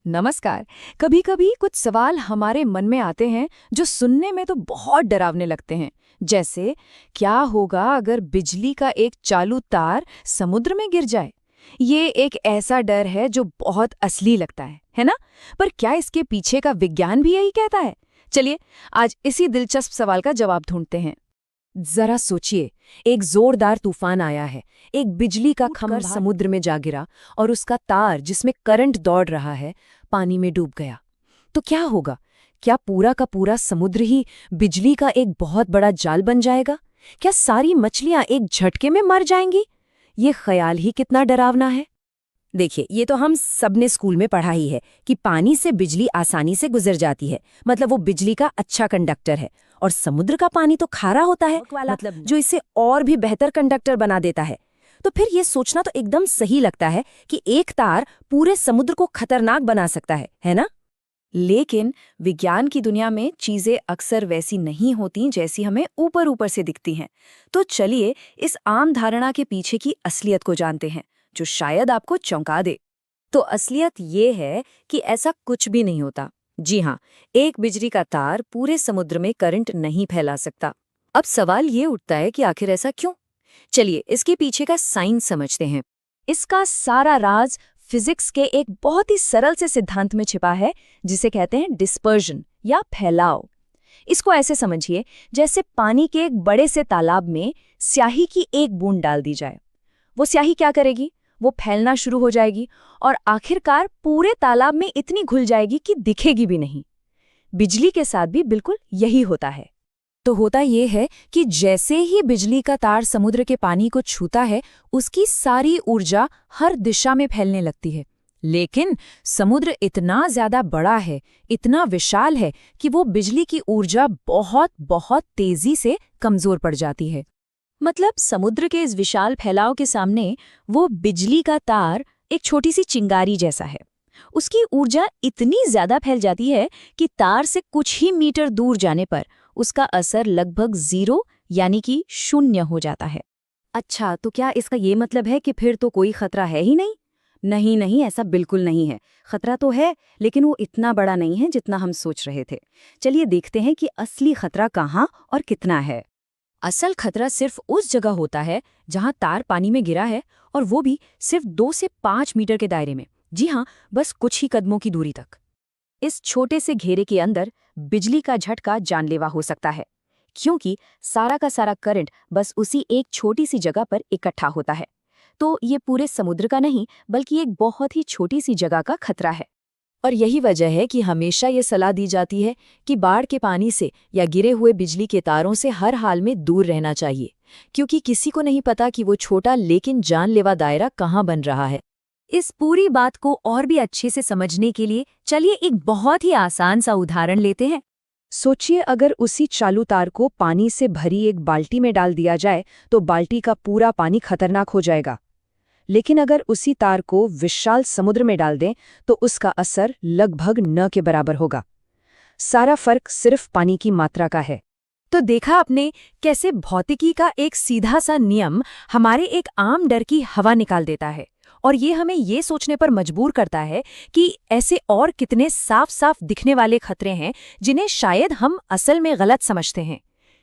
नमस्कार। कभी कभी कुछ सवाल हमारे मन में आते हैं जो सुनने में तो बहुत डरावने लगते हैं। जैसे, क्या होगा अगर बिजली का एक चालू तार समुद्र में गिर जाए? ये एक ऐसा डर है जो बहुत असली लगता है ना? पर क्या इसके पीछे का विज्ञान भी यही कहता है? चलिए, आज इसी दिलचस्प सवाल का जवाब ढूंढते हैं। जरा सोचिए, एक जोरदार तूफान आया है, एक बिजली का टूटकर खंभा समुद्र में जा गिरा और उसका तार जिसमें करंट दौड़ रहा है पानी में डूब गया। तो क्या होगा? क्या पूरा का पूरा समुद्र ही बिजली का एक बहुत बड़ा जाल बन जाएगा? क्या सारी मछलियां एक झटके में मर जाएंगी? ये ख्याल ही कितना डरावना है। देखिए, ये तो हम सबने स्कूल में पढ़ा ही है कि पानी से बिजली आसानी से गुजर जाती है, मतलब वो बिजली का अच्छा कंडक्टर है। और समुद्र का पानी तो खारा होता है, मतलब जो इसे और भी बेहतर कंडक्टर बना देता है। तो फिर ये सोचना तो एकदम सही लगता है कि एक तार पूरे समुद्र को खतरनाक बना सकता है ना? लेकिन विज्ञान की दुनिया में चीजें अक्सर वैसी नहीं होती जैसी हमें ऊपर ऊपर से दिखती हैं। तो चलिए इस आम धारणा के पीछे की असलियत को जानते हैं, जो शायद आपको चौंका दे। तो असलियत ये है कि ऐसा कुछ भी नहीं होता। जी हाँ, एक बिजली का तार पूरे समुद्र में करंट नहीं फैला सकता। अब सवाल ये उठता है कि आखिर ऐसा क्यों? चलिए इसके पीछे का साइंस समझते हैं। इसका सारा राज फिजिक्स के एक बहुत ही सरल से सिद्धांत में छिपा है, जिसे कहते हैं डिस्पर्जन या फैलाव। इसको ऐसे समझिए, जैसे पानी के एक बड़े से तालाब में स्याही की एक बूंद डाल दी जाए। वो स्याही क्या करेगी? वो फैलना शुरू हो जाएगी और आखिरकार पूरे तालाब में इतनी घुल जाएगी कि दिखेगी भी नहीं। बिजली के साथ भी बिल्कुल यही होता है। तो होता ये है कि जैसे ही बिजली का तार समुद्र के पानी को छूता है, उसकी सारी ऊर्जा हर दिशा में फैलने लगती है। लेकिन समुद्र इतना ज्यादा बड़ा है, इतना विशाल है कि वो बिजली की ऊर्जा बहुत बहुत तेजी से कमजोर पड़ जाती है। मतलब समुद्र के इस विशाल फैलाव के सामने वो बिजली का तार एक छोटी सी चिंगारी जैसा है। उसकी ऊर्जा इतनी ज्यादा फैल जाती है कि तार से कुछ ही मीटर दूर जाने पर उसका असर लगभग 0 यानी कि 0 हो जाता है। अच्छा, तो क्या इसका ये मतलब है कि फिर तो कोई खतरा है ही नहीं? नहीं नहीं, ऐसा बिल्कुल नहीं है। खतरा तो है, लेकिन वो इतना बड़ा नहीं है जितना हम सोच रहे थे। चलिए देखते हैं कि असली खतरा कहाँ और कितना है। असल खतरा सिर्फ उस जगह होता है जहां तार पानी में गिरा है, और वो भी सिर्फ 2 से 5 मीटर के दायरे में। जी हाँ, बस कुछ ही कदमों की दूरी तक। इस छोटे से घेरे के अंदर बिजली का झटका जानलेवा हो सकता है, क्योंकि सारा का सारा करंट बस उसी एक छोटी सी जगह पर इकट्ठा होता है। तो ये पूरे समुद्र का नहीं, बल्कि एक बहुत ही छोटी सी जगह का खतरा है। और यही वजह है कि हमेशा ये सलाह दी जाती है कि बाढ़ के पानी से या गिरे हुए बिजली के तारों से हर हाल में दूर रहना चाहिए, क्योंकि किसी को नहीं पता कि वो छोटा लेकिन जानलेवा दायरा कहाँ बन रहा है। इस पूरी बात को और भी अच्छे से समझने के लिए चलिए एक बहुत ही आसान सा उदाहरण लेते हैं। सोचिए, अगर उसी चालू तार को पानी से भरी एक बाल्टी में डाल दिया जाए तो बाल्टी का पूरा पानी खतरनाक हो जाएगा। लेकिन अगर उसी तार को विशाल समुद्र में डाल दें तो उसका असर लगभग न के बराबर होगा। सारा फर्क सिर्फ पानी की मात्रा का है। तो देखा आपने कैसे भौतिकी का एक सीधा सा नियम हमारे एक आम डर की हवा निकाल देता है, और ये हमें ये सोचने पर मजबूर करता है कि ऐसे और कितने साफ साफ दिखने वाले खतरे हैं जिन्हें शायद हम असल में गलत समझते हैं।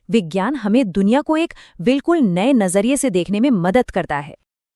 विज्ञान हमें दुनिया को एक बिल्कुल नए नजरिए से देखने में मदद करता है।